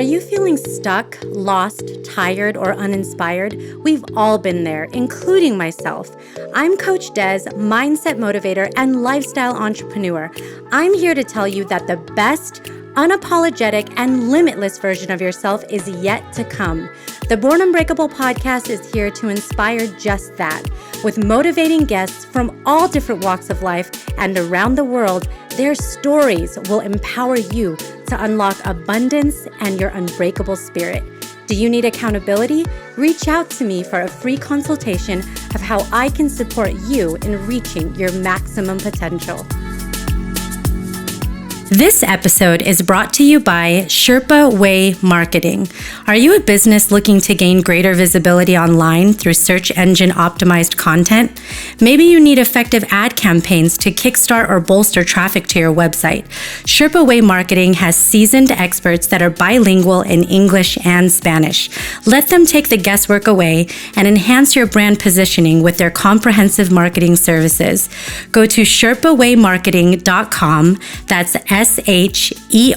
you feeling stuck, lost, tired, or uninspired? We've all been there, including myself. I'm Coach Des, mindset motivator and lifestyle entrepreneur. I'm here to tell you that the best, unapologetic, and limitless version of yourself is yet to come. The Born Unbreakable podcast is here to inspire just that. With motivating guests from all different walks of life and around the world, their stories will empower you to unlock abundance and your unbreakable spirit. Do you need accountability? Reach out to me for a free consultation of how I can support you in reaching your maximum potential. This episode is brought to you by Sherpa Way Marketing. Are you a business looking to gain greater visibility online through search engine optimized content? Maybe you need effective ad campaigns to kickstart or bolster traffic to your website. Sherpa Way Marketing has seasoned experts that are bilingual in English and Spanish. Let them take the guesswork away and enhance your brand positioning with their comprehensive marketing services. Go to sherpawaymarketing.com. That's SHERPAWAY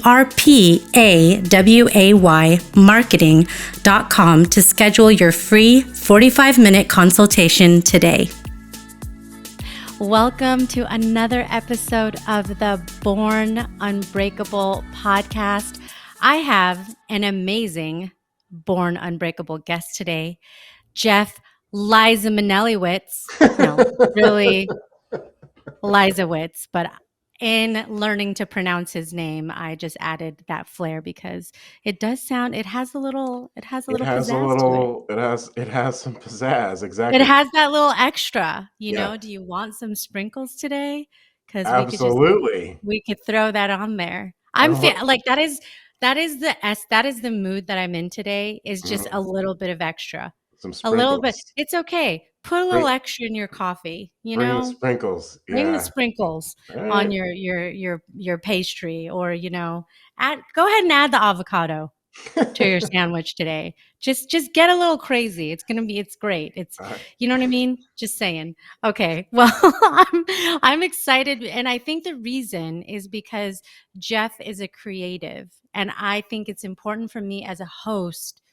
marketing.com to schedule your free 45-minute consultation today. Welcome to another episode of the Born Unbreakable podcast. I have an amazing Born Unbreakable guest today, Jeff Leisawitz. No, really Leisawitz, but in learning to pronounce his name, I just added that flair because it has a little pizzazz to it. It has some pizzazz, exactly. It has that little extra, Yeah. Do you want some sprinkles today? Because Absolutely. we could throw that on there. That is the mood that I'm in today, is just a little bit of extra. Some A little bit. sprinkles. It's okay. Put a little extra in your coffee, Bring the sprinkles. Bring the Yeah. sprinkles All on right. your pastry, or go ahead and add the avocado to your sandwich today. Just get a little crazy. It's great. It's you know what I mean? Just saying. Okay. Well, I'm excited, and I think the reason is because Jeff is a creative, and I think it's important for me as a host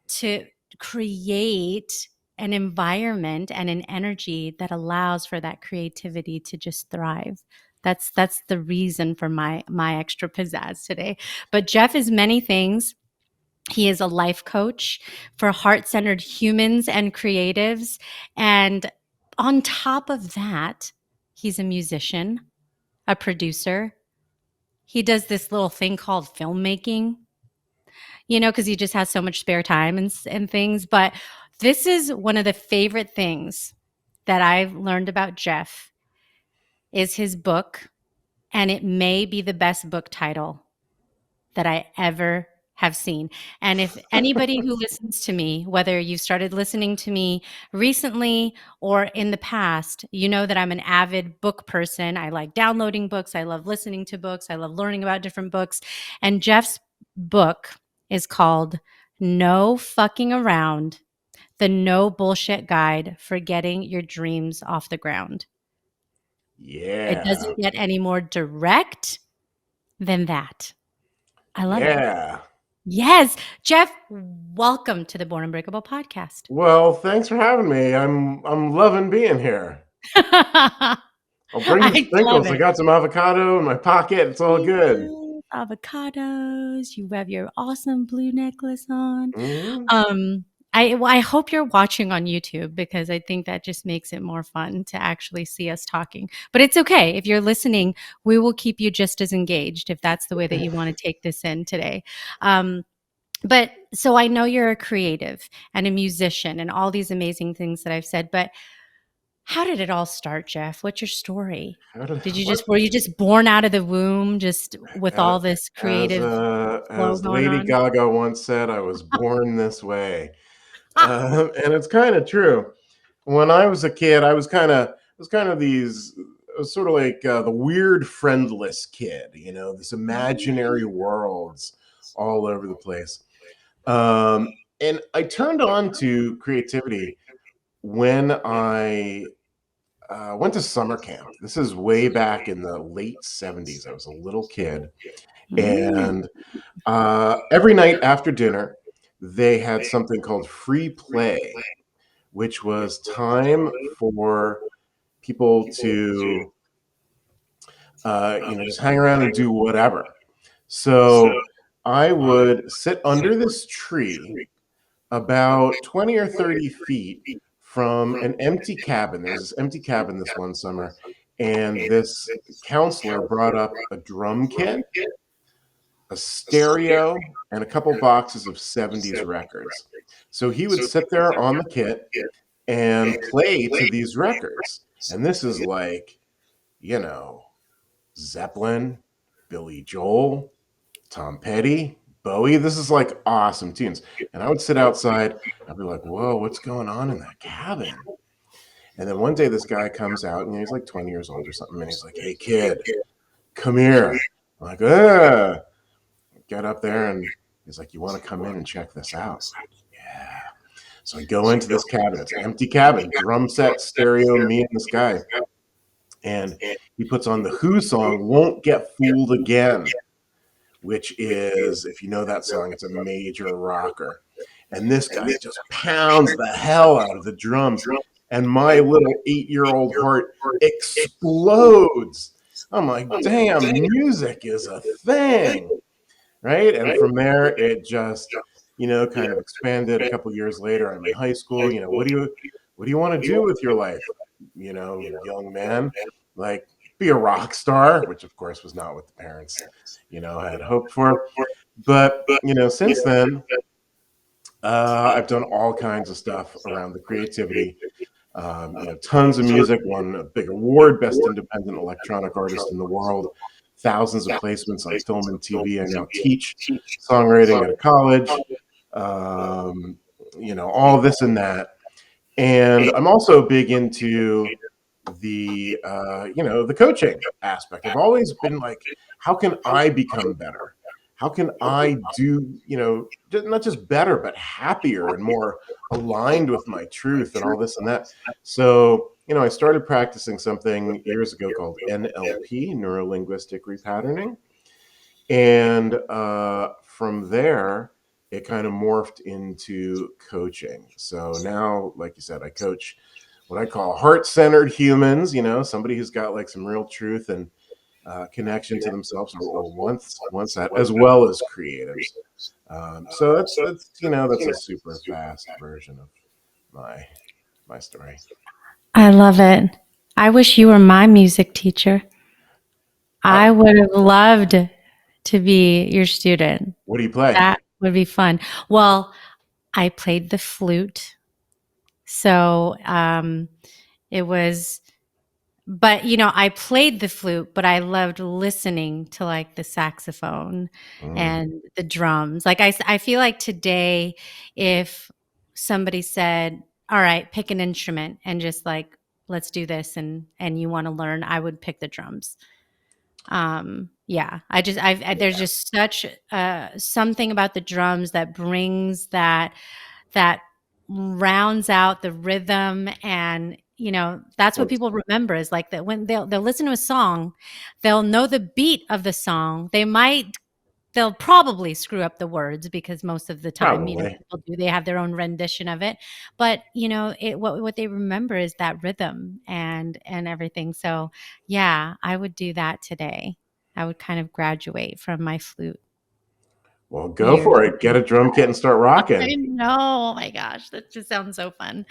to create an environment and an energy that allows for that creativity to just thrive. That's the reason for my extra pizzazz today. But Jeff is many things. He is a life coach for heart-centered humans and creatives. And on top of that, he's a musician, a producer. He does this little thing called filmmaking, because he just has so much spare time and things. But this is one of the favorite things that I've learned about Jeff is his book, and it may be the best book title that I ever have seen. And if anybody who listens to me, whether you started listening to me recently or in the past, you know that I'm an avid book person. I like downloading books. I love listening to books. I love learning about different books. And Jeff's book is called No Fucking Around, the No Bullshit Guide for Getting Your Dreams Off the Ground. Yeah. It doesn't get any more direct than that. I love it. Yeah. Yes. Jeff, welcome to the Born Unbreakable podcast. Well, thanks for having me. I'm loving being here. I'll bring the sprinkles. I got some avocado in my pocket. It's all good. Avocados. You have your awesome blue necklace on. Mm-hmm. I hope you're watching on YouTube, because I think that just makes it more fun to actually see us talking. But it's okay. If you're listening, we will keep you just as engaged if that's the way that you want to take this in today. But so I know you're a creative and a musician and all these amazing things that I've said, but how did it all start, Jeff? What's your story? Were you just born out of the womb, just with all this creative as Lady Gaga once said, I was born this way. And it's kind of true. When I was a kid, I was sort of like the weird friendless kid, this imaginary worlds all over the place. And I turned on to creativity when I went to summer camp. This is way back in the late 70s. I was a little kid. And Every night after dinner, they had something called free play, which was time for people to, just hang around and do whatever. So I would sit under this tree about 20 or 30 feet from an empty cabin. There was this empty cabin this one summer, and this counselor brought up a drum kit, a stereo, and a couple boxes of 70s records. So he would sit there on the kit and play to these records. And this is like, you know, Zeppelin, Billy Joel, Tom Petty, Bowie. This is like awesome tunes. And I would sit outside. I'd be like, whoa, what's going on in that cabin? And then one day this guy comes out, and he's like 20 years old or something. And he's like, hey, kid, come here. I'm like, get up there. And he's like, you want to come in and check this out? Like, yeah. So I go into this cabin. It's an empty cabin, drum set, stereo, me and this guy. And he puts on the Who song, Won't Get Fooled Again, which is, if you know that song, it's a major rocker. And this guy just pounds the hell out of the drums. And my little 8-year-old heart explodes. I'm like, damn, music is a thing, right? And from there, it just, kind of expanded. A couple years later, I'm in high school. What do you want to do with your life? Young man, like, be a rock star, which of course was not what the parents, had hoped for. But, since then, I've done all kinds of stuff around the creativity. Tons of music, won a big award, Best Independent Electronic Artist in the World, thousands of placements on film and TV. I now teach songwriting at a college, all this and that. And I'm also big into the coaching aspect. I've always been like, how can I become better? How can I do, not just better, but happier and more aligned with my truth and all this and that. So, I started practicing something years ago called NLP, neuro-linguistic repatterning. And from there, it kind of morphed into coaching. So now, like you said, I coach what I call heart-centered humans, somebody who's got like some real truth and connection to themselves, or wants that, as well as creatives. So that's a super fast version of my story. I love it. I wish you were my music teacher. I would have loved to be your student. What do you play? That would be fun. Well, I played the flute. So it was, but I played the flute, but I loved listening to like the saxophone and the drums. Like I feel like today, if somebody said, all right, pick an instrument and just like, let's do this, and you want to learn, I would pick the drums. There's just such something about the drums that brings that rounds out the rhythm. And that's what people remember, is like that when they'll listen to a song, they'll know the beat of the song. They'll probably screw up the words, because most of the time, people do. They have their own rendition of it. But what they remember is that rhythm and everything. So yeah, I would do that today. I would kind of graduate from my flute. Well, go for it. Get a drum kit and start rocking. I know. Oh my gosh, that just sounds so fun.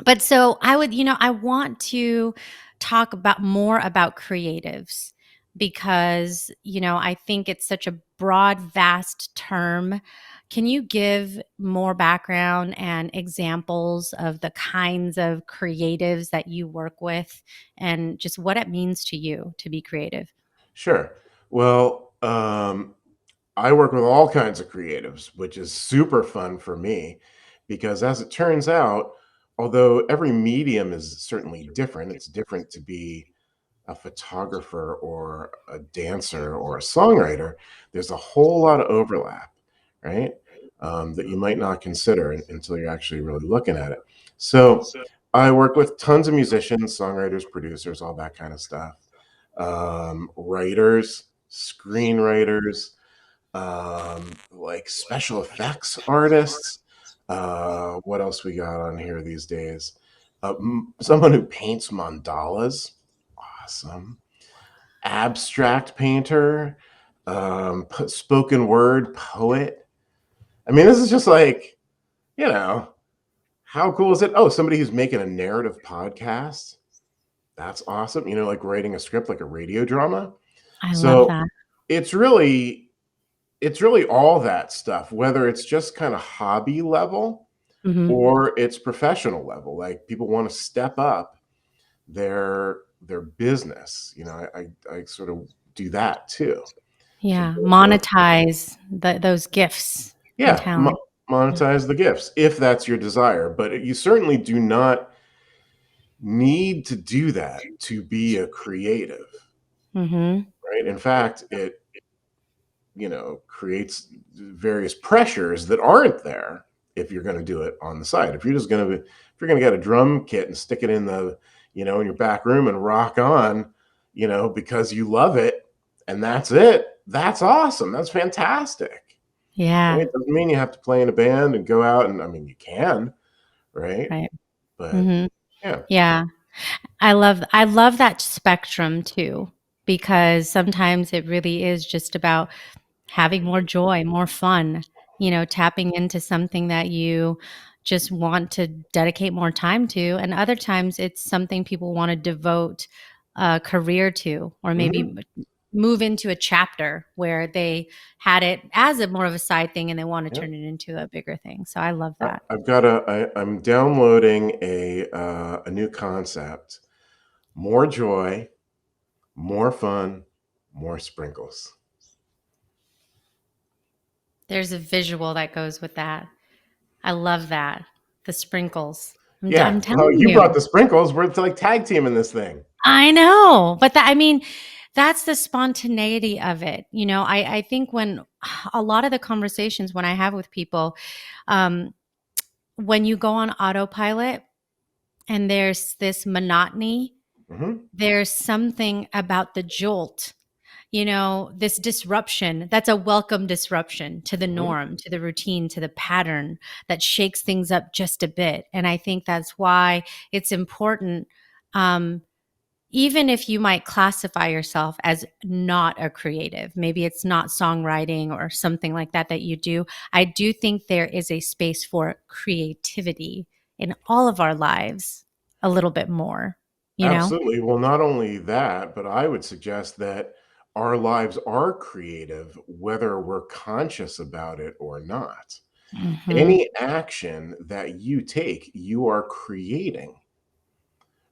But so I want to talk more about creatives, because, I think it's such a broad, vast term. Can you give more background and examples of the kinds of creatives that you work with, and just what it means to you to be creative? Sure. Well, I work with all kinds of creatives, which is super fun for me, because as it turns out, although every medium is certainly different, it's different to be a photographer or a dancer or a songwriter. There's a whole lot of overlap, right? That you might not consider until you're actually really looking at it. So I work with tons of musicians, songwriters, producers, all that kind of stuff. Writers, screenwriters, like special effects artists. What else we got on here these days? Someone who paints mandalas. Awesome. Abstract painter, spoken word poet. I mean, this is just like, you know, how cool is it? Oh, somebody who's making a narrative podcast. That's awesome. You know, like writing a script like a radio drama. I love So that. it's really all that stuff, whether it's just kind of hobby level Mm-hmm. or it's professional level. Like people want to step up their business. You know, I sort of do that too. So Yeah, both, monetize those gifts and yeah, talent. monetize the gifts if that's your desire, but you certainly do not need to do that to be a creative, Mm-hmm. right? In fact, it creates various pressures that aren't there if you're going to do it on the side. If you're just going to if you're going to get a drum kit and stick it in the in your back room and rock on, because you love it and that's it, that's awesome. That's fantastic. Yeah, Right? It doesn't mean you have to play in a band and go out, and I mean you can, right? right. But Mm-hmm. yeah. Yeah. I love that spectrum too, because sometimes it really is just about having more joy, more fun, tapping into something that you just want to dedicate more time to. And other times it's something people want to devote a career to, or maybe Mhm. move into a chapter where they had it as a more of a side thing and they want to Yep. turn it into a bigger thing. So I love that. I'm downloading a new concept. More joy, more fun, more sprinkles. There's a visual that goes with that. I love that. The sprinkles. I'm Yeah. Well, telling you brought you. the sprinkles. We're like tag teaming this thing. I know. But I mean, that's the spontaneity of it. I think when a lot of the conversations when I have with people, um, when you go on autopilot and there's this monotony, Hmm. there's something about the jolt, this disruption. That's a welcome disruption to the Hmm. norm, to the routine, to the pattern that shakes things up just a bit. And I think that's why it's important. Even if you might classify yourself as not a creative, maybe it's not songwriting or something like that you do, I do think there is a space for creativity in all of our lives a little bit more, you know? Absolutely. Well, not only that, but I would suggest that our lives are creative, whether we're conscious about it or not. Hmm. Any action that you take, you are creating.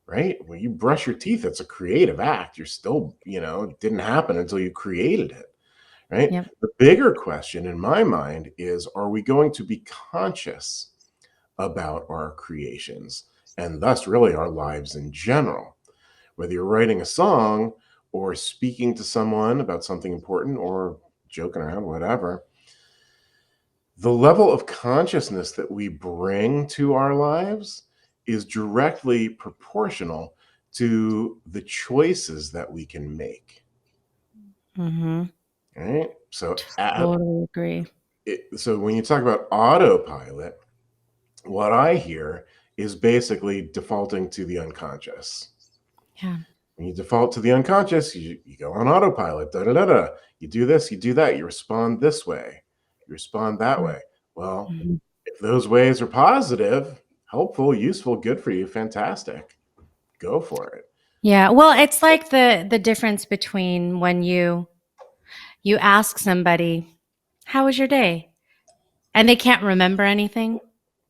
Right? When you brush your teeth, it's a creative act. You're still, it didn't happen until you created it, right? Yep. The bigger question in my mind is, are we going to be conscious about our creations and thus really our lives in general? Whether you're writing a song or speaking to someone about something important or joking around, whatever, the level of consciousness that we bring to our lives is directly proportional to the choices that we can make. Hmm. Right. Totally agree. So when you talk about autopilot, what I hear is basically defaulting to the unconscious. Yeah. When you default to the unconscious, you go on autopilot. Da da da da. You do this, you do that. You respond this way. You respond that way. Well, Mhm. if those ways are positive, helpful, useful, good for you, fantastic. Go for it. Yeah. Well, it's like the difference between when you ask somebody, "How was your day?" and they can't remember anything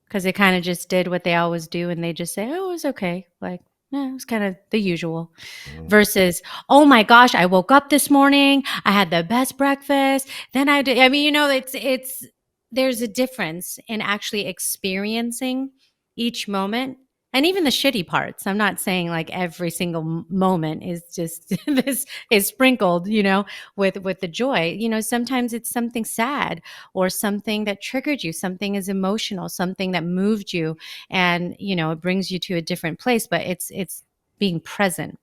because they kind of just did what they always do, and they just say, "Oh, it was okay." Like, yeah, it was kind of the usual. Mhm. Versus, "Oh my gosh, I woke up this morning. I had the best breakfast. Then I did." I mean, it's there's a difference in actually experiencing each moment, and even the shitty parts. I'm not saying like every single moment is just this is sprinkled, with the joy. Sometimes it's something sad or something that triggered you, something is emotional, something that moved you, and it brings you to a different place. But it's being present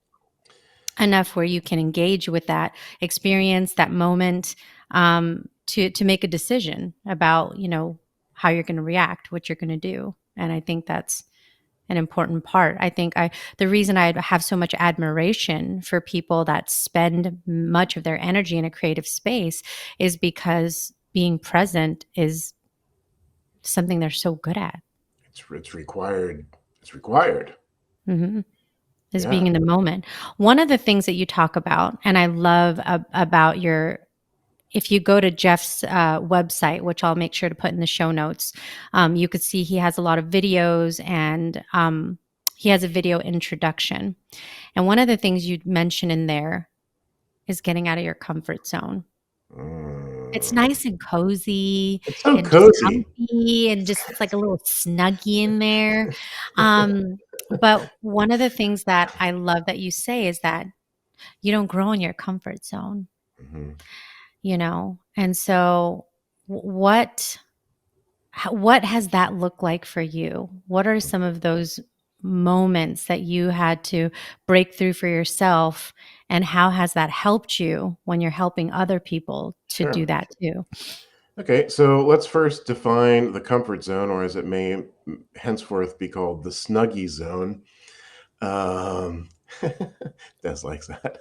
enough where you can engage with that experience, that moment, to make a decision about, how you're going to react, what you're going to do. And I think that's an important part. I think the reason I have so much admiration for people that spend much of their energy in a creative space is because being present is something they're so good at. It's required. It's required. Mm-hmm. Is Yeah. being in the moment. One of the things that you talk about, and I love about if you go to Jeff's website, which I'll make sure to put in the show notes, you could see he has a lot of videos, and he has a video introduction. And one of the things you mention in there is getting out of your comfort zone. It's nice and cozy It's so and just cozy. comfy, and just it's like a little snuggie in there. But one of the things that I love that you say is that you don't grow in your comfort zone, Mm-hmm. And so what has that looked like for you? What are some of those moments that you had to break through for yourself, and how has that helped you when you're helping other people to do Sure. that too? Okay, so let's first define the comfort zone, or as it may henceforth be called, the snuggie zone. Des likes that.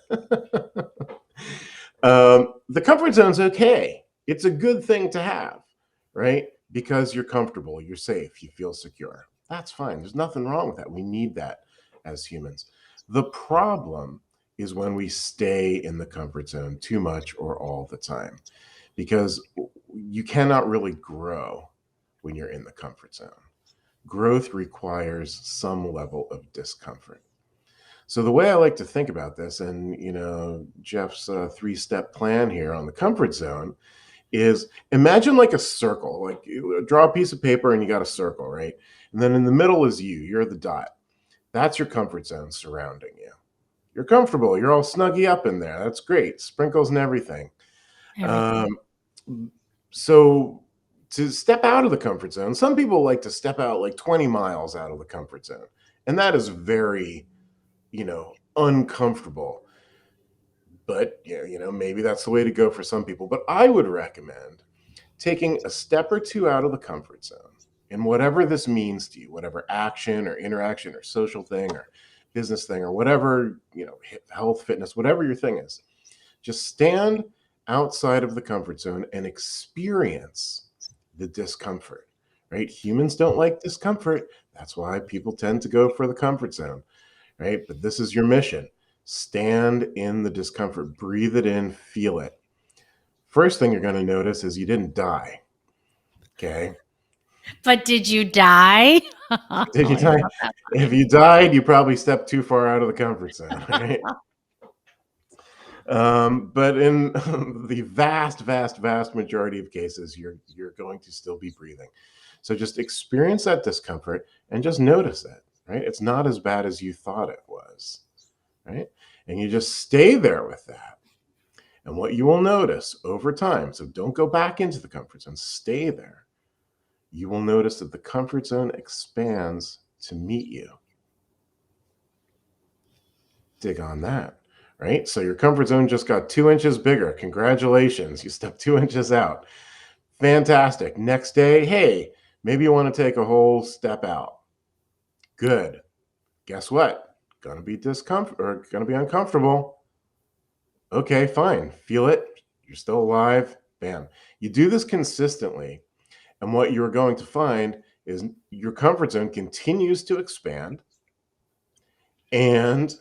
The comfort zone's okay. It's a good thing to have, right? Because you're comfortable, you're safe, you feel secure. That's fine. There's nothing wrong with that. We need that as humans. The problem is when we stay in the comfort zone too much or all the time, because you cannot really grow when you're in the comfort zone. Growth requires some level of discomfort. So the way I like to think about this, and Jeff's 3-step plan here on the comfort zone, is imagine like a circle. Like, you draw a piece of paper and you got a circle, right? And then in the middle is you're the dot. That's your comfort zone surrounding you. You're comfortable, you're all snuggy up in there. That's great. Sprinkles and everything. So to step out of the comfort zone, some people like to step out like 20 miles out of the comfort zone. And that is very, uncomfortable. But, maybe that's the way to go for some people. But I would recommend taking a step or two out of the comfort zone, and whatever this means to you, whatever action or interaction or social thing or business thing or whatever, health, fitness, whatever your thing is, just stand outside of the comfort zone and experience the discomfort, right? Humans don't like discomfort. That's why people tend to go for the comfort zone, right? But this is your mission. Stand in the discomfort, breathe it in, feel it. First thing you're going to notice is you didn't die. Okay. But did you die? Did you die? If you died, you probably stepped too far out of the comfort zone, right? But in the vast, vast, vast majority of cases, you're going to still be breathing. So just experience that discomfort and just notice it, right? It's not as bad as you thought it was, right? And you just stay there with that. And what you will notice over time, so don't go back into the comfort zone, stay there. You will notice that the comfort zone expands to meet you. Dig on that, right? So your comfort zone just got 2 inches bigger. Congratulations, you stepped 2 inches out. Fantastic. Next day, hey, maybe you want to take a whole step out. Good. Guess what? Gonna be uncomfortable. Okay, fine. Feel it. You're still alive. Bam. You do this consistently, and what you're going to find is your comfort zone continues to expand, and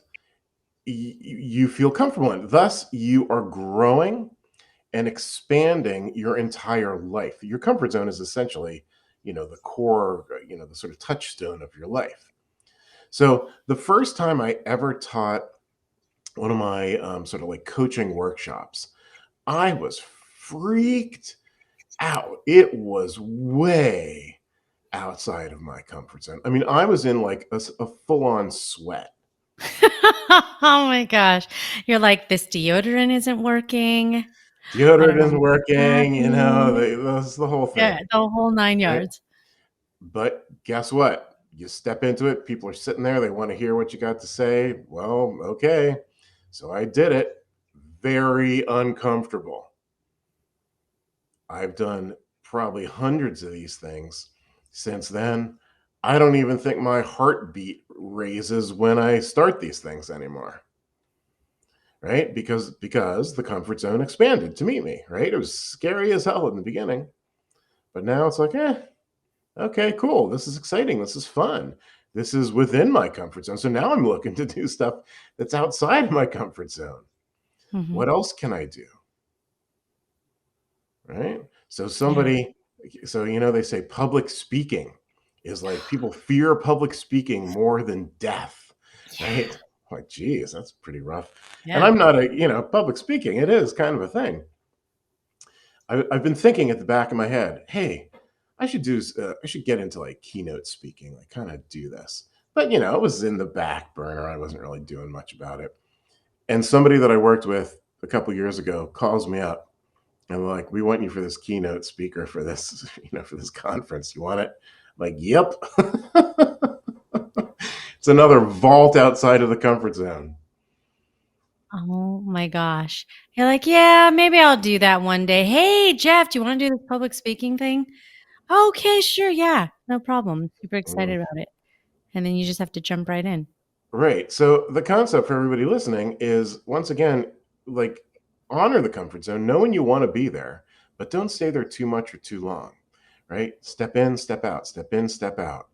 you feel comfortable in it. Thus, you are growing and expanding your entire life. Your comfort zone is essentially, the core, the sort of touchstone of your life. So the first time I ever taught one of my sort of like coaching workshops, I was freaked out. It was way outside of my comfort zone. I mean, I was in like a full-on sweat. Oh my gosh. You're like, this deodorant isn't working. Deodorant isn't working, that's the whole thing. Yeah, the whole 9 yards. Right? But guess what? You step into it, people are sitting there, they want to hear what you got to say. Well, okay. So I did it. Very uncomfortable. I've done probably hundreds of these things since then. I don't even think my heartbeat raises when I start these things anymore. Right? Because the comfort zone expanded to meet me, right? It was scary as hell in the beginning. But now it's like, okay, cool. This is exciting. This is fun. This is within my comfort zone. So now I'm looking to do stuff that's outside of my comfort zone. Mm-hmm. What else can I do? Right? So Yeah. they say public speaking is like people fear public speaking more than death, Yeah. right? Like, geez, that's pretty rough. And Yeah. I'm not public speaking, it is kind of a thing. I've been thinking at the back of my head, hey, I should get into like keynote speaking, like kind of do this. But it was in the back burner. I wasn't really doing much about it. And somebody that I worked with a couple years ago calls me up and like, we want you for this keynote speaker for this, for this conference. You want it? I'm like, yep. It's another vault outside of the comfort zone. Oh my gosh. You're like, yeah, maybe I'll do that one day. Hey, Jeff, do you want to do this public speaking thing? Okay, sure. Yeah, no problem. Super excited Mm. about it. And then you just have to jump right in. Right. So the concept for everybody listening is, once again, like, honor the comfort zone, know when you want to be there, but don't stay there too much or too long. Right? Step in, step out, step in, step out.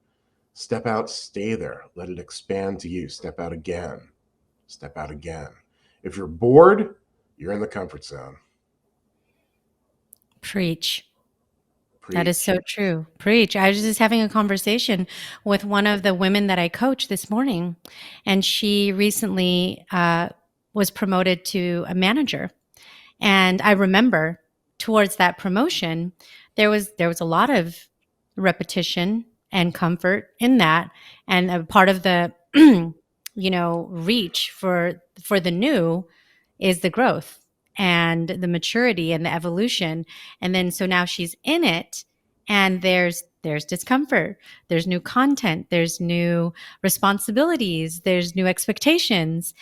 Step out, stay there. Let it expand to you. Step out again. Step out again. If you're bored, you're in the comfort zone. Preach. That is Preach. so true. Preach. I was just having a conversation with one of the women that I coach this morning, and she recently was promoted to a manager. And I remember towards that promotion, there was a lot of repetition and comfort in that, and a part of the reach for the new is the growth and the maturity and the evolution. And then so now she's in it, and there's discomfort, there's new content, there's new responsibilities, there's new expectations.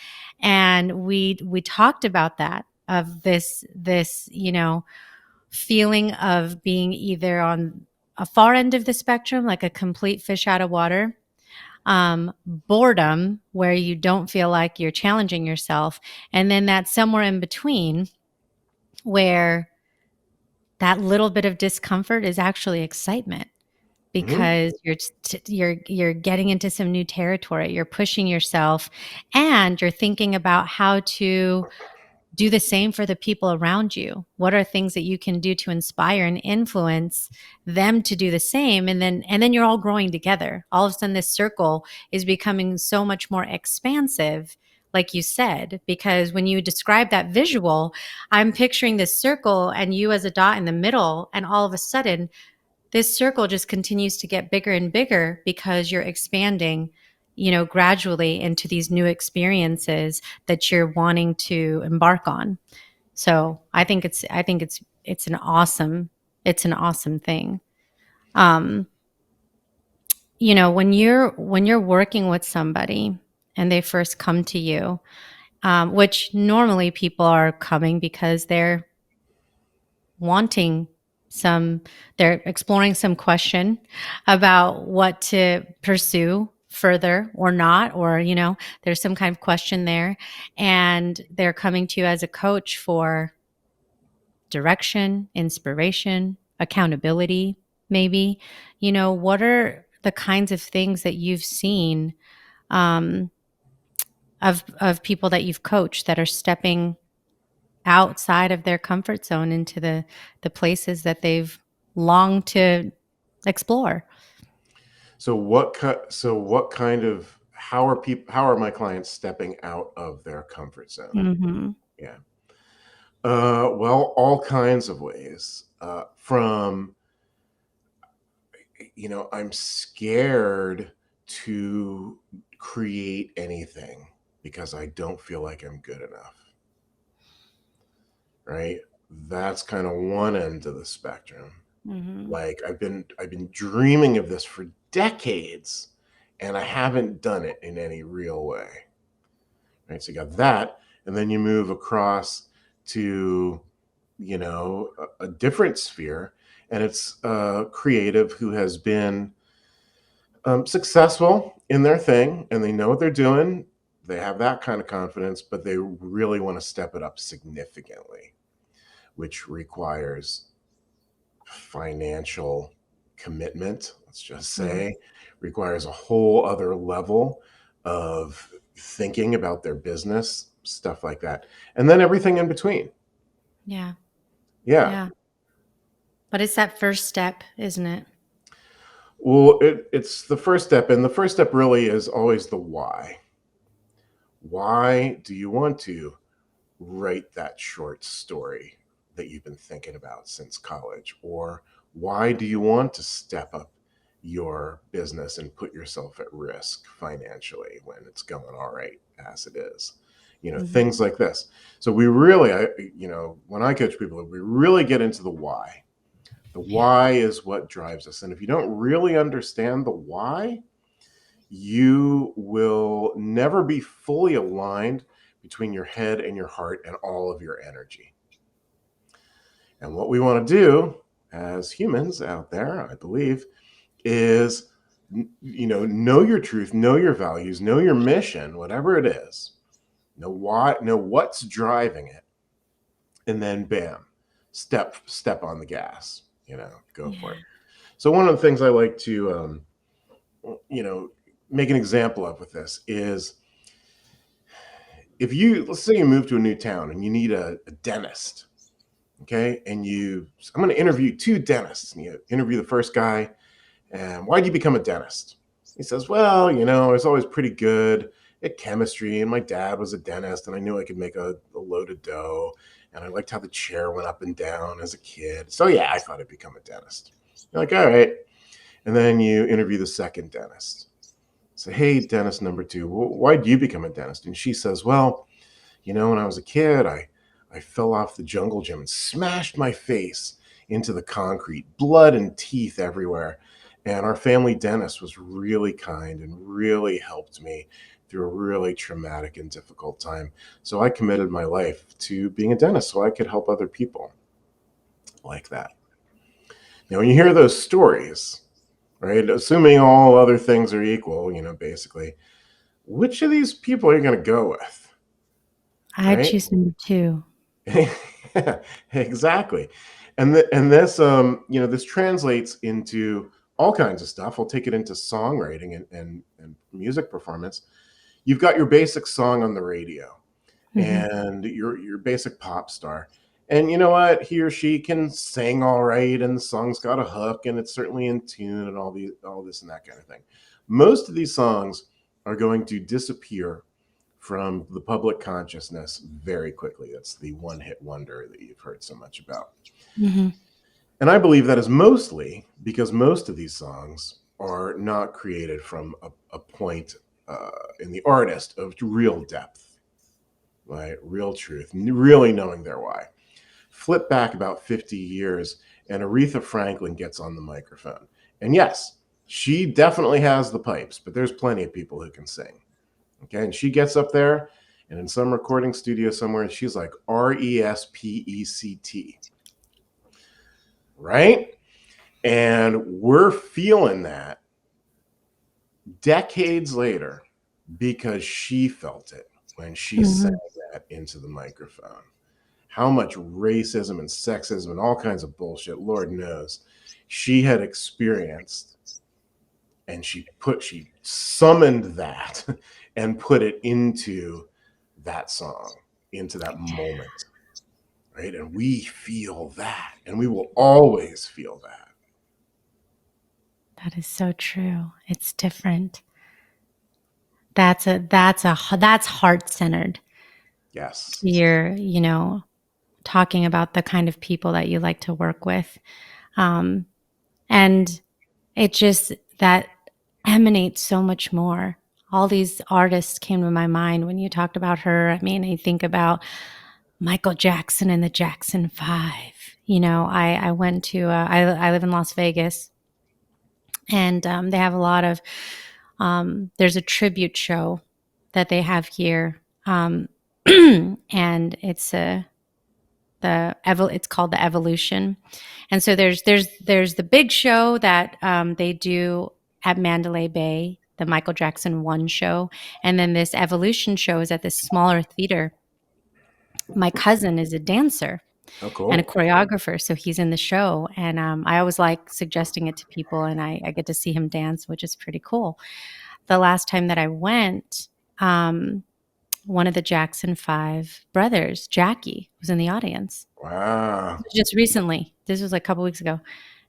And we talked about that, of this feeling of being either on a far end of the spectrum, like a complete fish out of water, boredom, where you don't feel like you're challenging yourself, and then that somewhere in between, where that little bit of discomfort is actually excitement, Mm-hmm. because you're getting into some new territory, you're pushing yourself, and you're thinking about how to do the same for the people around you. What are things that you can do to inspire and influence them to do the same? And then you're all growing together. All of a sudden, this circle is becoming so much more expansive, like you said, because when you describe that visual, I'm picturing this circle and you as a dot in the middle, and all of a sudden this circle just continues to get bigger and bigger because you're expanding, gradually into these new experiences that you're wanting to embark on. So I think it's an awesome thing. Um, when you're working with somebody and they first come to you, which normally people are coming because wanting some they're exploring some question about what to pursue further or not, or there's some kind of question there, and they're coming to you as a coach for direction, inspiration, accountability, maybe. What are the kinds of things that you've seen, um, of people that you've coached that are stepping outside of their comfort zone into the places that they've longed to explore? So what kind of how are my clients stepping out of their comfort zone? Mhm. Yeah. Well, all kinds of ways. From I'm scared to create anything because I don't feel like I'm good enough. Right? That's kind of one end of the spectrum. Mhm. Like, I've been dreaming of this for decades, and I haven't done it in any real way. Right? So you got that, and then you move across to a different sphere, and it's a creative who has been successful in their thing, and they know what they're doing. They have that kind of confidence, but they really want to step it up significantly, which requires financial commitment, let's just say, requires a whole other level of thinking about their business, stuff like that. And then everything in between. Yeah. Yeah. Yeah. But it's that first step, isn't it? Well, it's the first step. And the first step really is always the why. Why do you want to write that short story that you've been thinking about since college? Or why do you want to step up your business and put yourself at risk financially when it's going all right as it is? Things like this. So we really, when I coach people, we really get into the why. The why is what drives us. And if you don't really understand the why, you will never be fully aligned between your head and your heart and all of your energy. And what we want to do as humans out there, I believe, is know your truth, know your values, know your mission, whatever it is, know why, know what's driving it, and then bam, step on the gas, go for it. So one of the things I like to make an example of with this is, let's say you move to a new town and you need a dentist, okay? And I'm going to interview 2 dentists, and you interview the first guy, and why did you become a dentist? He says, well, I was always pretty good at chemistry, and my dad was a dentist, and I knew I could make a load of dough, and I liked how the chair went up and down as a kid. So yeah, I thought I'd become a dentist. You're like, all right. And then you interview the second dentist. Say, hey, dentist number 2, why did you become a dentist? And she says, well, when I was a kid, I fell off the jungle gym and smashed my face into the concrete, blood and teeth everywhere. And our family dentist was really kind and really helped me through a really traumatic and difficult time. So I committed my life to being a dentist so I could help other people like that. Now, when you hear those stories, right, assuming all other things are equal, basically, which of these people are you going to go with? I'd choose number 2. Exactly. And this, this translates into all kinds of stuff. I'll take it into songwriting and music performance. You've got your basic song on the radio, and your basic pop star. And you know what? He or she can sing all right, and the song's got a hook, and it's certainly in tune, and all this and that kind of thing. Most of these songs are going to disappear from the public consciousness very quickly. That's the one-hit wonder that you've heard so much about. And I believe that is mostly because most of these songs are not created from a point in the artist of real depth, right? Real truth, really knowing their why. Flip back about 50 years, and Aretha Franklin gets on the microphone. And yes, she definitely has the pipes, but there's plenty of people who can sing. Okay, and she gets up there, and in some recording studio somewhere, she's like RESPECT, right? And we're feeling that decades later because she felt it when she sang that into the microphone. How much racism and sexism and all kinds of bullshit, Lord knows, she had experienced, and she summoned that and put it into that song, into that moment, right? And we feel that, and we will always feel that. That is so true. It's different. That's heart-centered. Yes. You're, talking about the kind of people that you like to work with. And it just, that emanates so much more. All these artists came to my mind when you talked about her. I mean, I think about Michael Jackson and the Jackson 5. I went to, I live in Las Vegas, and they have a lot of, there's a tribute show that they have here. And it's It's called the Evolution. And so there's the big show that they do at Mandalay Bay, the Michael Jackson 1 show. And then this Evolution show is at this smaller theater. My cousin is a dancer and a choreographer, so he's in the show. And I always like suggesting it to people, and I get to see him dance, which is pretty cool. The last time that I went, one of the Jackson 5 brothers, Jackie, was in the audience. Wow. Just recently. This was like a couple weeks ago.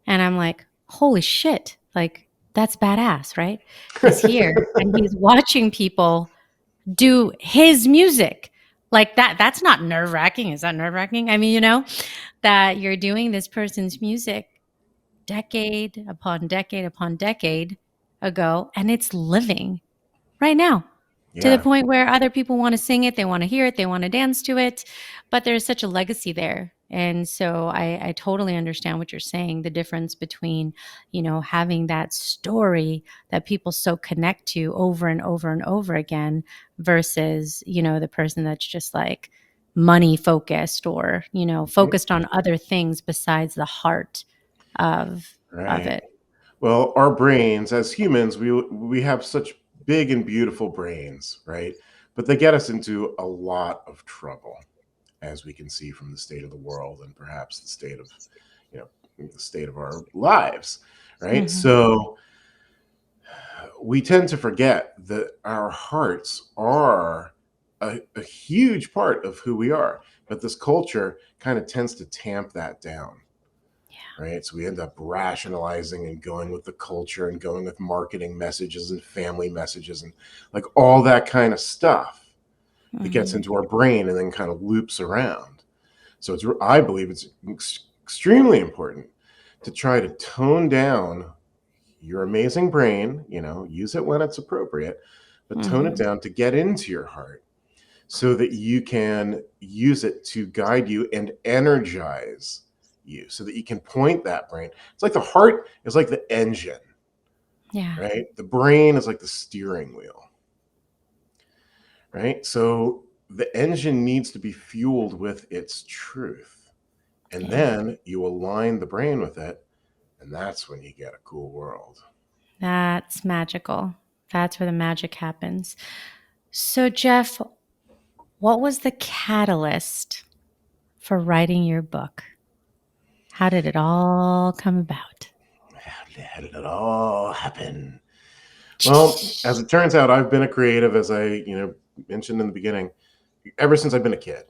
And I'm like, holy shit. Like, that's badass, right? He's here and he's watching people do his music. Like that's not nerve-wracking. Is that nerve-wracking? I mean, that you're doing this person's music decade upon decade upon decade ago, and it's living right now. To the point where other people want to sing it, they want to hear it, they want to dance to it, but there's such a legacy there. And so I totally understand what you're saying, the difference between, having that story that people so connect to over and over and over again versus, the person that's just like money focused or, focused on other things besides the heart of it. Well, our brains as humans, we have such big and beautiful brains, right? But they get us into a lot of trouble, as we can see from the state of the world and perhaps the state of, the state of our lives, right? Mm-hmm. So we tend to forget that our hearts are a huge part of who we are, but this culture kind of tends to tamp that down. Right. So we end up rationalizing and going with the culture and going with marketing messages and family messages and like all that kind of stuff that gets into our brain and then kind of loops around. So I believe it's extremely important to try to tone down your amazing brain, use it when it's appropriate, but tone it down to get into your heart so that you can use it to guide you and energize you so that you can point that brain. It's like the heart is like the engine. Yeah. Right? The brain is like the steering wheel. Right? So the engine needs to be fueled with its truth. And then you align the brain with it, and that's when you get a cool world. That's magical. That's where the magic happens. So, Jeff, what was the catalyst for writing your book? How did it all come about? How did it all happen? Well, as it turns out, I've been a creative, as I, mentioned in the beginning, ever since I've been a kid.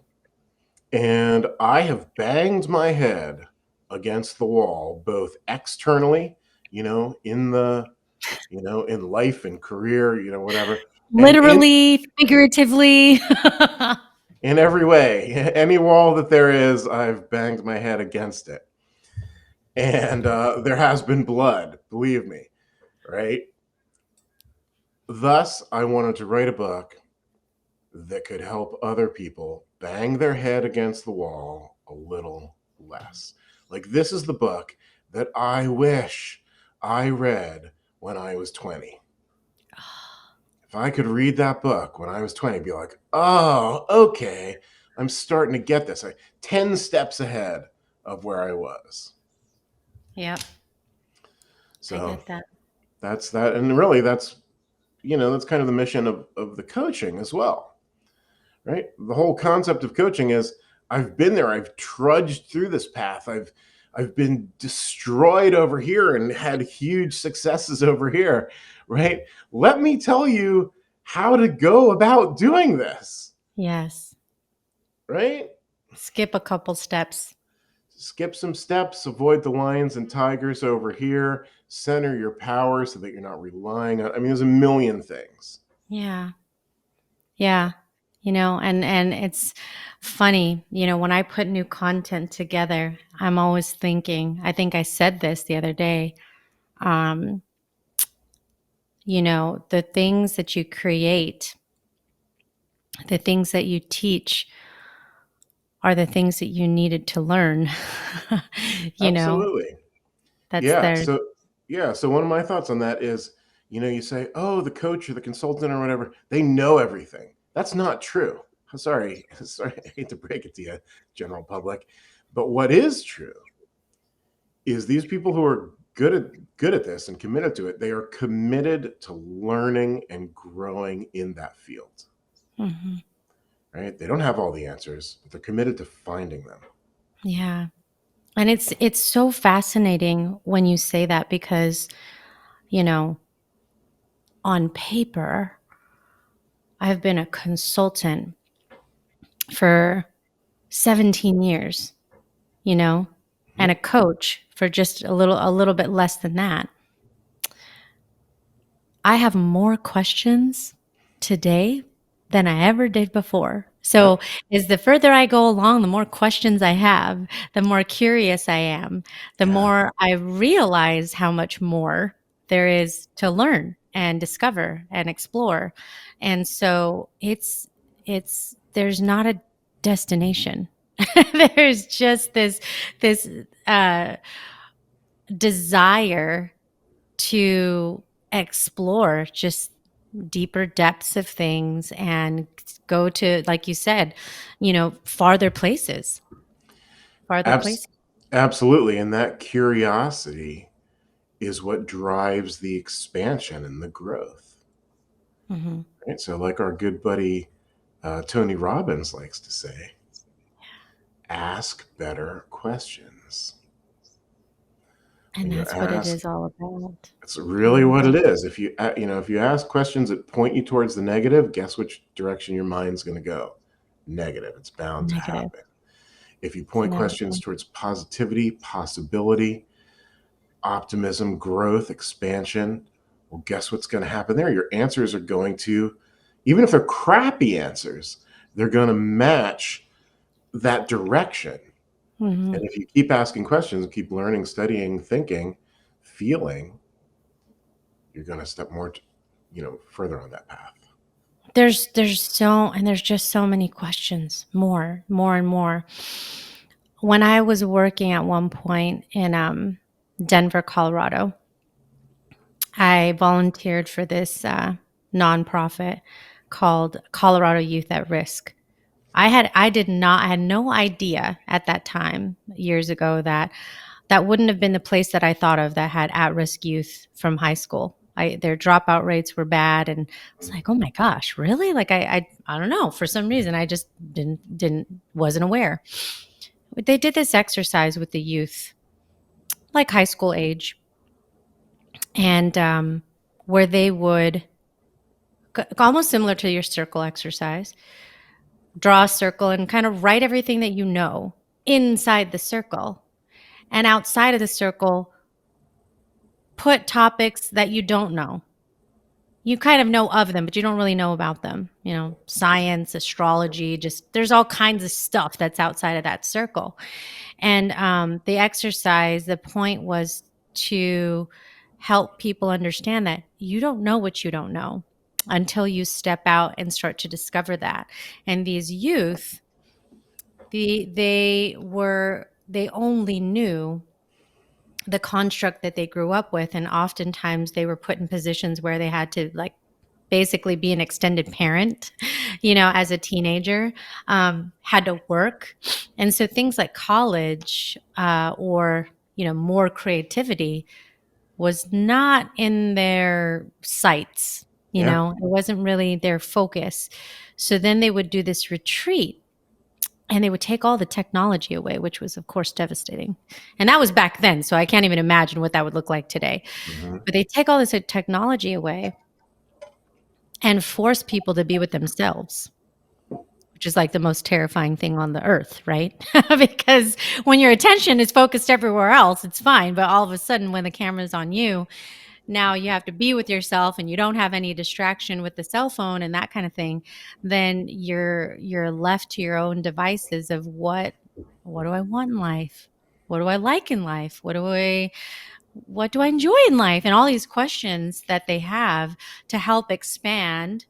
And I have banged my head against the wall, both externally, in the, in life and career, whatever. Literally, figuratively. In every way. Any wall that there is, I've banged my head against it. And there has been blood, believe me, right? Thus, I wanted to write a book that could help other people bang their head against the wall a little less. Like, this is the book that I wish I read when I was 20. If I could read that book when I was 20, I'd be like, oh, okay, I'm starting to get this. 10 steps ahead of where I was. Yep. So I get that. That's that. And really, that's kind of the mission of the coaching as well, right? The whole concept of coaching is I've been there. I've trudged through this path. I've been destroyed over here and had huge successes over here, right? Let me tell you how to go about doing this. Yes. Right? Skip a couple steps. Skip some steps, avoid the lions and tigers over here, center your power so that you're not relying on, there's a million things. Yeah. Yeah. And it's funny, when I put new content together, I'm always thinking, I think I said this the other day, the things that you create, the things that you teach are the things that you needed to learn. Absolutely. That's yeah. So one of my thoughts on that is, you say, oh, the coach or the consultant or whatever, they know everything. That's not true. sorry, I hate to break it to you, general public, but what is true is these people who are good at this and committed to it, they are committed to learning and growing in that field. Mm-hmm. Right? They don't have all the answers, but they're committed to finding them. Yeah. And it's so fascinating when you say that, because, you know, on paper, I've been a consultant for 17 years, you know, and a coach for just a little bit less than that. I have more questions today than I ever did before. So as the further I go along, the more questions I have, the more curious I am, the more I realize how much more there is to learn and discover and explore. And so there's not a destination. There's just this desire to explore just deeper depths of things and go to, like you said, farther places. Absolutely. And that curiosity is what drives the expansion and the growth. Mm-hmm. Right? So like our good buddy Tony Robbins likes to say, ask better questions. And that's what it is all about. That's really what it is. If you ask questions that point you towards the negative, guess which direction your mind's going to go? Negative. It's bound to happen. If you point questions towards positivity, possibility, optimism, growth, expansion, well, guess what's going to happen there? Your answers are going to, even if they're crappy answers, they're going to match that direction. Mm-hmm. And if you keep asking questions, keep learning, studying, thinking, feeling, you're going to step more, further on that path. There's just so many questions, more and more. When I was working at one point in Denver, Colorado, I volunteered for this nonprofit called Colorado Youth at Risk. I had no idea at that time, years ago, that wouldn't have been the place that I thought of that had at-risk youth from high school. Their dropout rates were bad, and I was like, oh my gosh, really? Like I don't know. For some reason, I just wasn't aware. They did this exercise with the youth, like high school age, and where they would, almost similar to your circle exercise, draw a circle and kind of write everything that you know inside the circle, and outside of the circle, put topics that you don't know. You kind of know of them, but you don't really know about them. Science, astrology, just there's all kinds of stuff that's outside of that circle. And the exercise, the point was to help people understand that you don't know what you don't know until you step out and start to discover that. And these youth, they only knew the construct that they grew up with, and oftentimes they were put in positions where they had to basically be an extended parent, as a teenager, had to work. And so things like college or more creativity was not in their sights. It wasn't really their focus. So then they would do this retreat, and they would take all the technology away, which was, of course, devastating. And that was back then, so I can't even imagine what that would look like today. Mm-hmm. But they take all this technology away and force people to be with themselves, which is like the most terrifying thing on the earth, right? Because when your attention is focused everywhere else, it's fine. But all of a sudden, when the camera's on you, now you have to be with yourself, and you don't have any distraction with the cell phone and that kind of thing, then you're left to your own devices of what do I want in life? What do I like in life? What do I enjoy in life? And all these questions that they have to help expand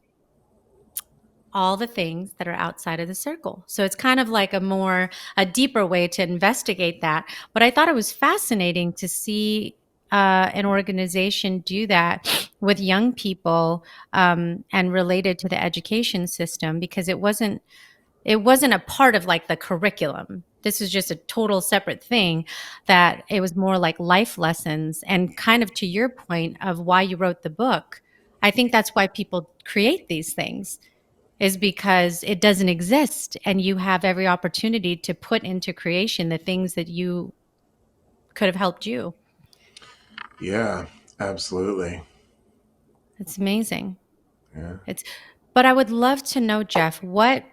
all the things that are outside of the circle. So it's kind of like a deeper way to investigate that. But I thought it was fascinating to see an organization do that with young people and related to the education system, because it wasn't it wasn't a part of like the curriculum. This was just a total separate thing, that it was more like life lessons. And kind of to your point of why you wrote the book, I think that's why people create these things, is because it doesn't exist. And you have every opportunity to put into creation the things that you could have helped you. Yeah, absolutely. It's amazing. Yeah. But I would love to know, Jeff, what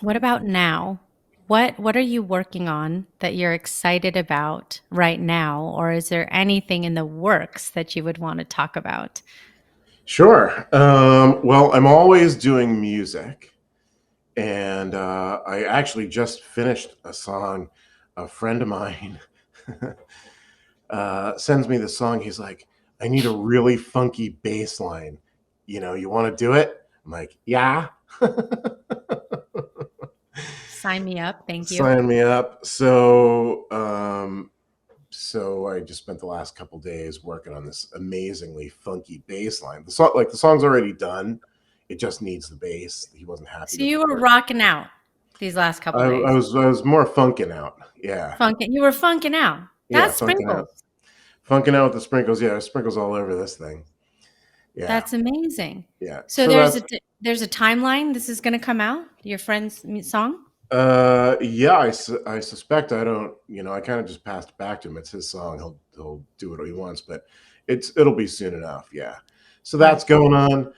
about now? What are you working on that you're excited about right now? Or is there anything in the works that you would want to talk about? Sure. Well, I'm always doing music. And I actually just finished a song. A friend of mine sends me the song. He's like, I need a really funky bass line. You want to do it? I'm like, yeah. Sign me up. Thank you. Sign me up. So I just spent the last couple days working on this amazingly funky bass line. The song's already done. It just needs the bass. He wasn't happy. So you were rocking out these last couple I days. was more funking out. Yeah. You were funking out. Yeah, That's funking out. sprinkles. Funking out with the sprinkles. Yeah, sprinkles all over this thing. Yeah. That's amazing. Yeah. So there's a timeline. This is going to come out, your friend's song? Yeah, I suspect. I don't, I kind of just passed it back to him. It's his song. He'll do what he wants, but it'll be soon enough. Yeah. So that's going on.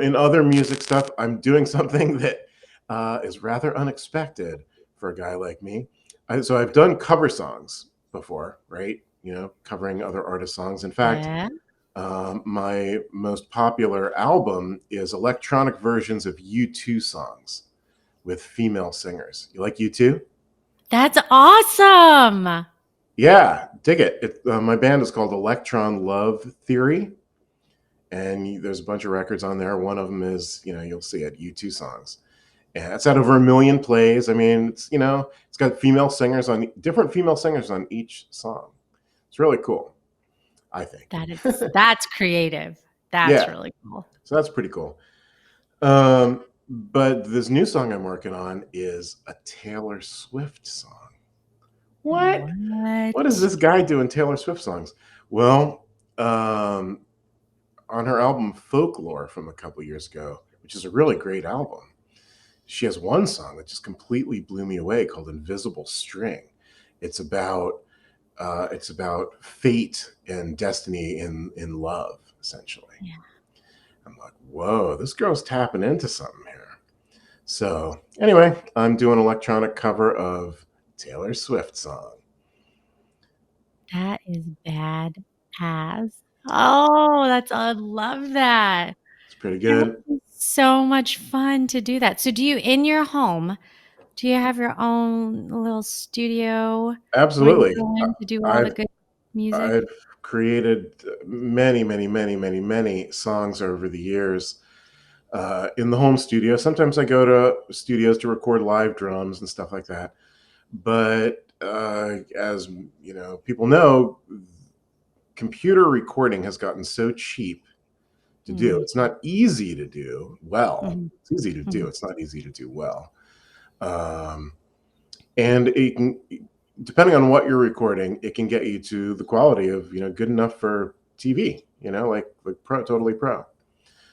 In other music stuff, I'm doing something that is rather unexpected for a guy like me. So I've done cover songs before, right? Covering other artists' songs. In fact, my most popular album is electronic versions of U2 songs with female singers. You like U2? That's awesome. Yeah, dig it. My band is called Electron Love Theory, and there's a bunch of records on there. One of them is, you'll see it, U2 songs. And it's had over 1 million plays. I mean, it's got different female singers on each song. It's really cool, I think. That's creative. That's really cool. So that's pretty cool. But this new song I'm working on is a Taylor Swift song. What? What is this guy doing Taylor Swift songs? Well, on her album Folklore from a couple years ago, which is a really great album, she has one song that just completely blew me away called Invisible String. It's about fate and destiny in love, essentially. Yeah. I'm like, whoa, this girl's tapping into something here. So anyway, I'm doing an electronic cover of Taylor Swift song. That is bad ass. Oh, I love that. It's pretty good. So much fun to do that. So in your home, do you have your own little studio? Absolutely. To do all the good music? I've created many, many, many, many, many songs over the years in the home studio. Sometimes I go to studios to record live drums and stuff like that. But as people know, computer recording has gotten so cheap to do. It's not easy to do well. It's easy to do. It's not easy to do well. And it can, depending on what you're recording, it can get you to the quality of, good enough for TV, like totally pro.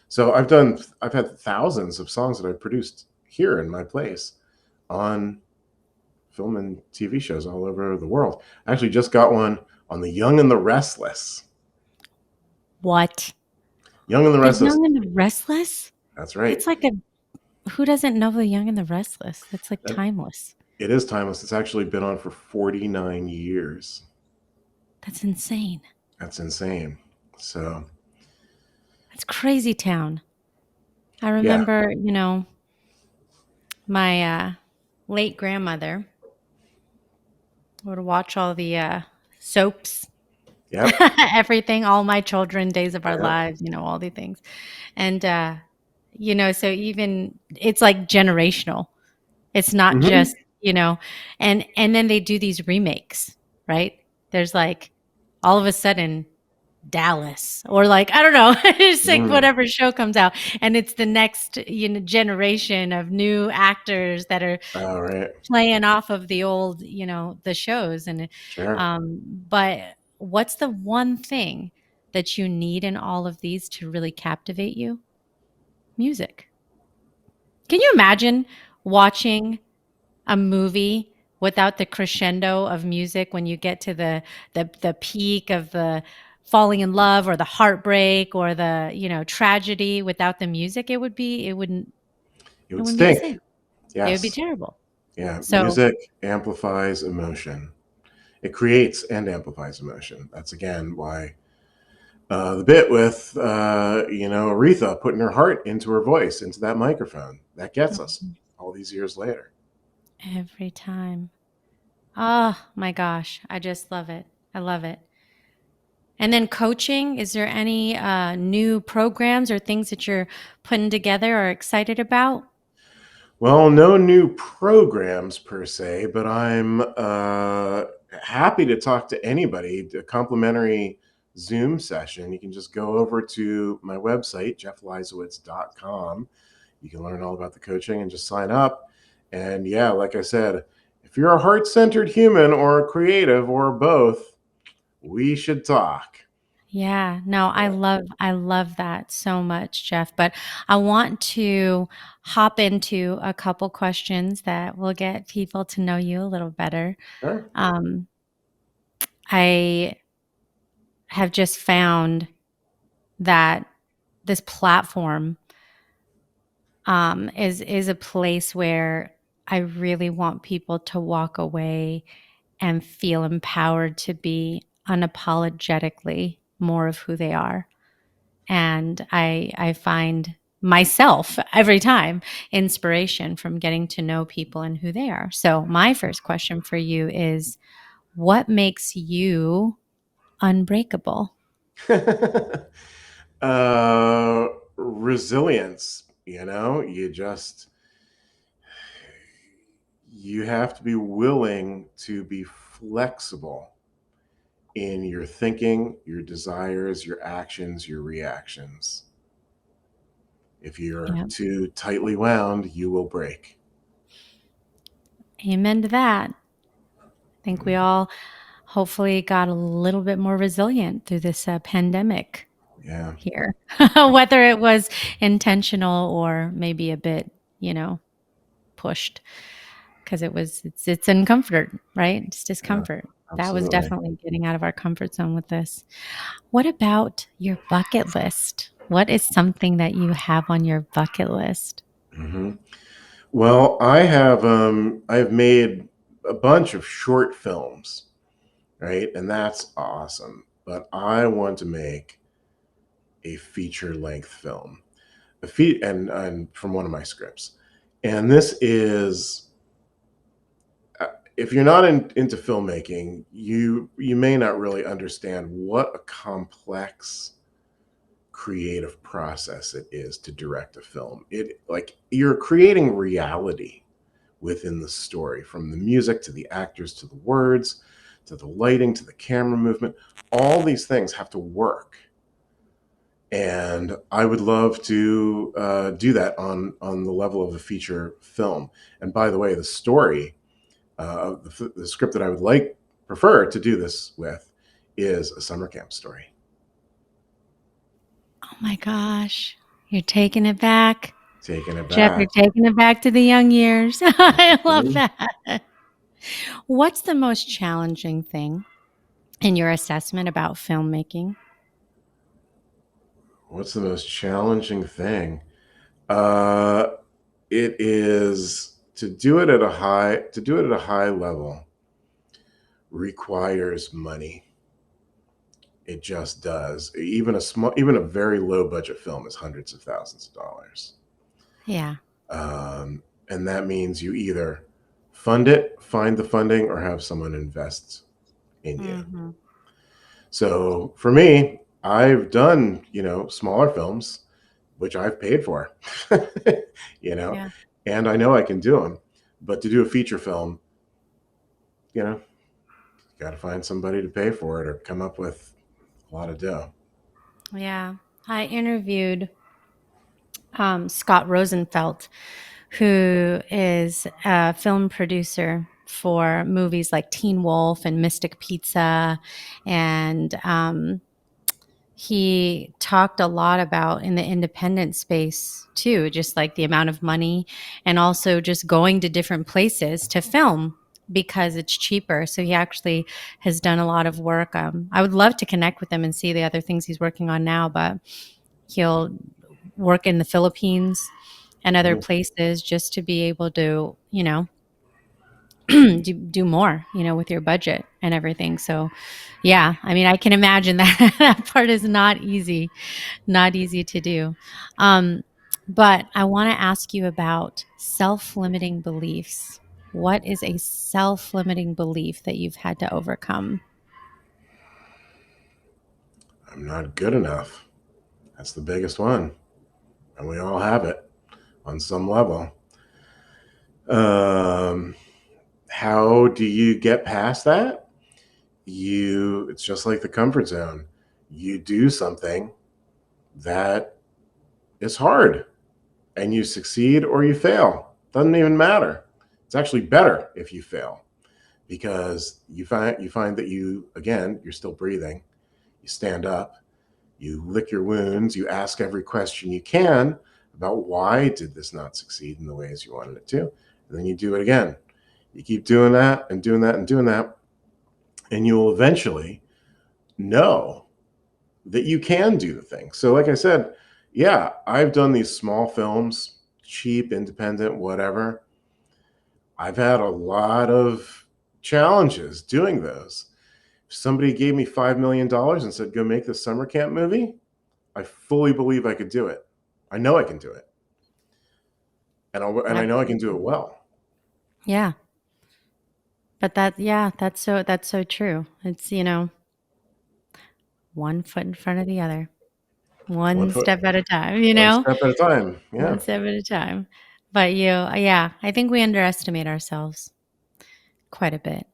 So I've had thousands of songs that I've produced here in my place on film and TV shows all over the world. I actually just got one on The Young and the Restless. What? Young and the Restless. Young and the Restless? That's right. It's like who doesn't know The Young and the Restless? That's like timeless. It is timeless. It's actually been on for 49 years. That's insane. That's insane. So. That's crazy town. I remember, my late grandmother would watch all the soaps. Yeah. Everything, All My Children, Days of Our Lives, all these things. And, so even it's like generational. It's not just, and then they do these remakes, right? There's like all of a sudden Dallas or like, I don't know, it's like whatever show comes out and it's the next, generation of new actors that are playing off of the old, the shows. And, Sure. But what's the one thing that you need in all of these to really captivate you? Music. Can you imagine watching a movie without the crescendo of music when you get to the peak of the falling in love or the heartbreak or the, tragedy without the music? It wouldn't It would be the stink. same. It would be Yes. terrible. Yeah. So Music amplifies emotion. It creates and amplifies emotion. That's again why the bit with Aretha putting her heart into her voice, into that microphone, that gets us all these years later. Every time. Oh my gosh. I just love it. I love it. And then coaching, is there any new programs or things that you're putting together or excited about? Well, no new programs per se, but I'm happy to talk to anybody. A complimentary Zoom session. You can just go over to my website, jeffleisawitz.com. You can learn all about the coaching and just sign up. And yeah, like I said, if you're a heart-centered human or a creative or both, we should talk. Yeah, no, I love that so much, Jeff. But I want to hop into a couple questions that will get people to know you a little better. Sure. I have just found that this platform is a place where I really want people to walk away and feel empowered to be unapologetically more of who they are. And I find myself every time inspiration from getting to know people and who they are. So my first question for you is, what makes you unbreakable? Resilience, you have to be willing to be flexible in your thinking, your desires, your actions, your reactions. If you're Yep. too tightly wound, you will break. Amen to that. I think we all hopefully got a little bit more resilient through this pandemic here, whether it was intentional or maybe a bit, pushed, because it's uncomfort, right? It's discomfort. That was definitely getting out of our comfort zone with this. What about your bucket list? What is something that you have on your bucket list? Mm-hmm. Well, I've made a bunch of short films, right? And that's awesome. But I want to make a feature length film, and from one of my scripts. And this is, if you're not into filmmaking, you may not really understand what a complex creative process it is to direct a film. It, like, you're creating reality within the story, from the music to the actors to the words to the lighting to the camera movement. All these things have to work, and I would love to do that on the level of a feature film. And by the way, the story, the script that I would prefer to do this with, is a summer camp story. Oh my gosh, you're taking it back. Taking it Jeff, back. you're taking it back to the young years. I love Mhm. that. What's the most challenging thing in your assessment about filmmaking? What's the most challenging thing? Uh, it is to do it at a high level requires money. It just does. Even a very low budget film is hundreds of thousands of dollars. Yeah. And that means you either fund it, find the funding, or have someone invest in you. Mm-hmm. So for me, I've done, smaller films, which I've paid for, Yeah. and I know I can do them. But to do a feature film, you got to find somebody to pay for it or come up with a lot of dough. Yeah. I interviewed Scott Rosenfeld, who is a film producer for movies like Teen Wolf and Mystic Pizza. And he talked a lot about in the independent space too, just like the amount of money and also just going to different places to film because it's cheaper. So he actually has done a lot of work. I would love to connect with him and see the other things he's working on now, but he'll work in the Philippines and other Mhm. places just to be able to, do more, with your budget and everything. So, yeah, I mean, I can imagine that that part is not easy to do. Um, but I want to ask you about self-limiting beliefs. What is a self-limiting belief that you've had to overcome? I'm not good enough. That's the biggest one. And we all have it on some level. Um, how do you get past that? It's just like the comfort zone. You do something that is hard and you succeed or you fail. Doesn't even matter. It's actually better if you fail because you find that you're still breathing. You stand up, you lick your wounds, you ask every question you can about why did this not succeed in the ways you wanted it to, and then you do it again. You keep doing that and doing that and doing that, and you'll eventually know that you can do the thing. So, like I said, yeah, I've done these small films, cheap, independent, whatever. I've had a lot of challenges doing those. If somebody gave me $5 million and said, go make this summer camp movie, I fully believe I could do it. I know I can do it. And I know I can do it well. Yeah. But that's so true. It's, one foot in front of the other, One one foot, step at a time, one step at a time. one Yeah. step at a time. But yeah, I think we underestimate ourselves quite a bit.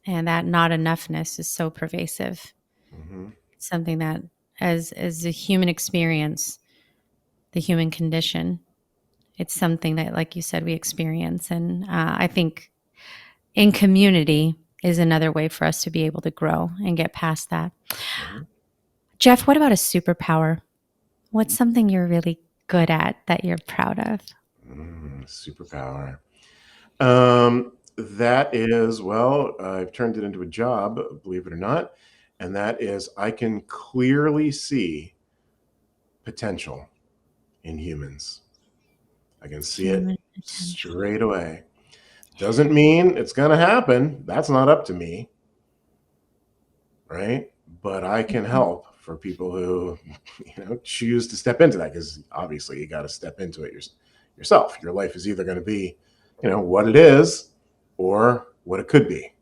And that not enoughness is so pervasive. Mm-hmm. It's something that as a human experience, the human condition, it's something that, like you said, we experience. And I think in community is another way for us to be able to grow and get past that. Mm-hmm. Jeff, what about a superpower? What's something you're really good at that you're proud of? Superpower. That is, well, I've turned it into a job, believe it or not, and that is I can clearly see potential in humans. I can see it Human potential. straight away. Doesn't mean it's going to happen. That's not up to me, right? But I can Mhm. help for people who, choose to step into that because obviously you got to step into it yourself. Your life is either going to be, what it is or what it could be,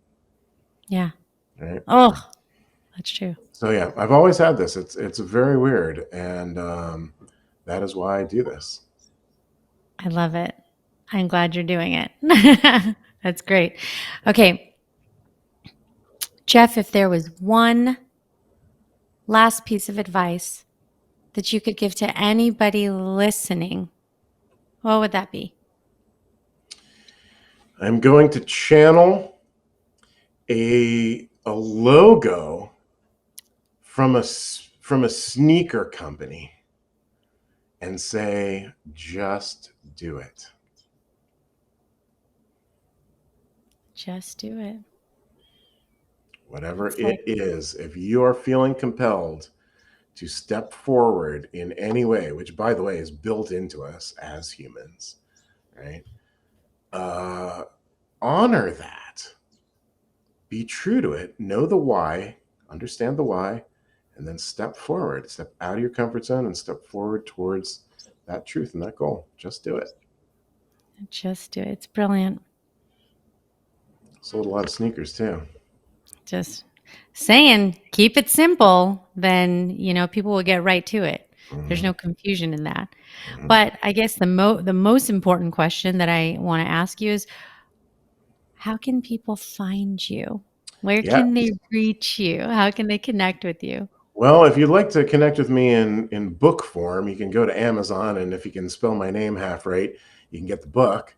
Yeah. right? Oh, that's true. So yeah, I've always had this. It's very weird, and that is why I do this. I love it. I'm glad you're doing it. That's great. Okay, Jeff, if there was one last piece of advice that you could give to anybody listening, what would that be? I'm going to channel a logo from a sneaker company and say, just do it. Just do it. Whatever It's like, it is, if you are feeling compelled to step forward in any way, which by the way is built into us as humans, right? Uh, honor that. Be true to it. Know the why, understand the why, and then step forward. Step out of your comfort zone and step forward towards that truth and that goal. Just do it. just do it. It's brilliant. Sold a lot of sneakers too. Just saying, keep it simple, then, people will get right to it. There's Mm-hmm. no confusion in that. Mm-hmm. But I guess the most important question that I want to ask you is, how can people find you? Where Yeah. can they reach you? How can they connect with you? Well, if you'd like to connect with me in book form, you can go to Amazon, and if you can spell my name half right, you can get the book.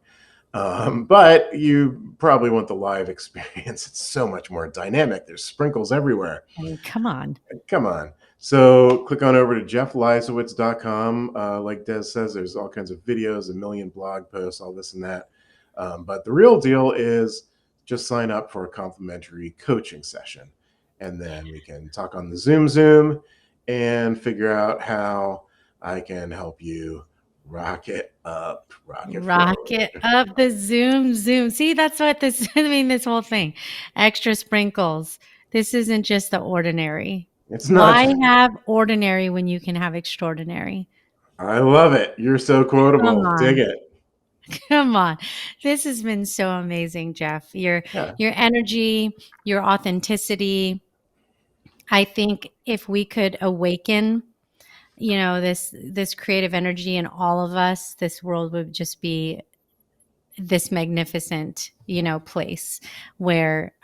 But you probably want the live experience. It's so much more dynamic. There's sprinkles everywhere. I mean, come on. Come on. So click on over to jeffleisawitz.com. Like Des says, there's all kinds of videos, a million blog posts, all this and that. But the real deal is just sign up for a complimentary coaching session. And then we can talk on the Zoom and figure out how I can help you rock it up, Rock forward. it up the Zoom. See, that's what this, I mean, this whole thing, extra sprinkles. This isn't just the ordinary. It's not Why just, have ordinary when you can have extraordinary? I love it. You're so Come quotable. Dig on. it. Come on. This has been so amazing, Jeff. Your Yeah. energy, your authenticity. I think if we could awaken, this creative energy in all of us, this world would just be this magnificent, place where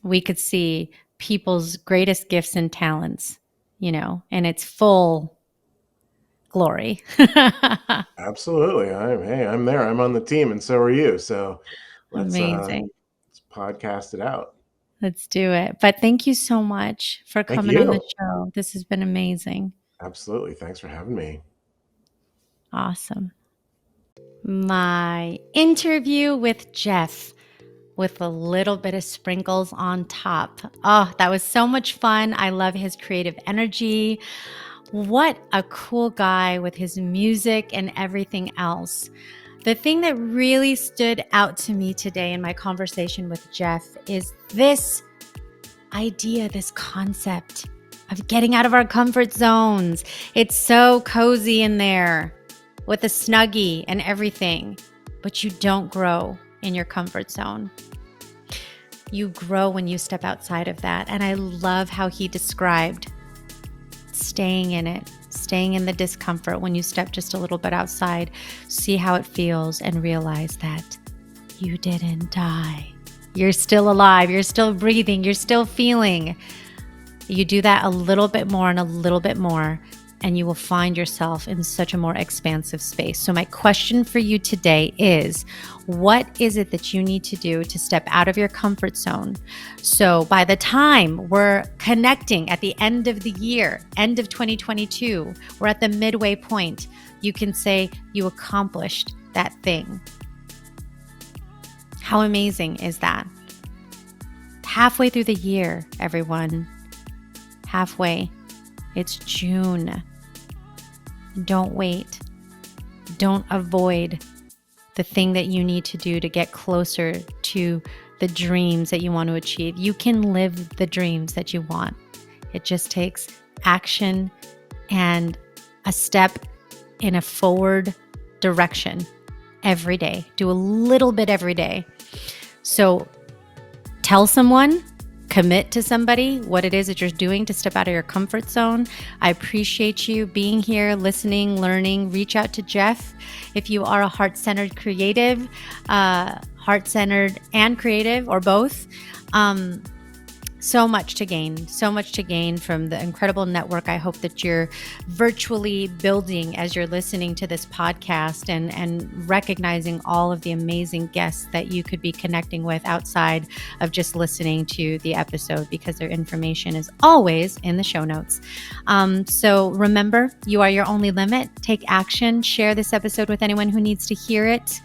we could see people's greatest gifts and talents, in its full glory. Absolutely. I'm there. I'm on the team, and so are you. So let's Amazing. podcast it out. Let's do it. But thank you so much for Thank coming on the you. show. This has been amazing. Absolutely. Thanks for having me. Awesome. My interview with Jeff with a little bit of sprinkles on top. Oh, that was so much fun. I love his creative energy. What a cool guy with his music and everything else. The thing that really stood out to me today in my conversation with Jeff is this idea, this concept of getting out of our comfort zones. It's so cozy in there with a Snuggie and everything, but you don't grow in your comfort zone. You grow when you step outside of that. And I love how he described staying in it, staying in the discomfort when you step just a little bit outside, see how it feels, and realize that you didn't die. You're still alive. You're still breathing. You're still feeling. You do that a little bit more and a little bit more, and you will find yourself in such a more expansive space. So my question for you today is, what is it that you need to do to step out of your comfort zone? So by the time we're connecting at the end of the year, end of 2022, we're at the midway point, you can say you accomplished that thing. How amazing is that? Halfway through the year, everyone. Halfway. It's June. Don't wait. Don't avoid the thing that you need to do to get closer to the dreams that you want to achieve. You can live the dreams that you want. It just takes action and a step in a forward direction every day. Do a little bit every day. So tell someone, commit to somebody what it is that you're doing to step out of your comfort zone. I appreciate you being here, listening, learning. Reach out to Jeff if you are a heart-centered creative, heart-centered and creative, or both. So much to gain from the incredible network I hope that you're virtually building as you're listening to this podcast, and recognizing all of the amazing guests that you could be connecting with outside of just listening to the episode, because their information is always in the show notes. So remember, you are your only limit. Take action. Share this episode with anyone who needs to hear it.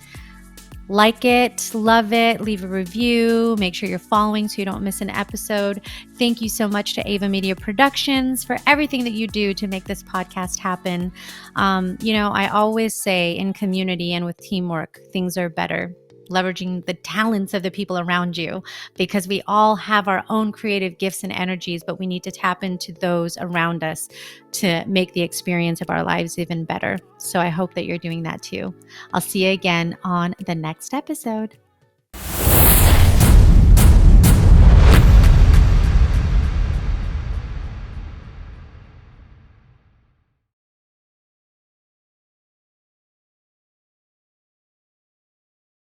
Like it, love it, leave a review, make sure you're following so you don't miss an episode. Thank you so much to Ava Media Productions for everything that you do to make this podcast happen. I always say in community and with teamwork, things are better. Leveraging the talents of the people around you, because we all have our own creative gifts and energies, but we need to tap into those around us to make the experience of our lives even better. So I hope that you're doing that too. I'll see you again on the next episode.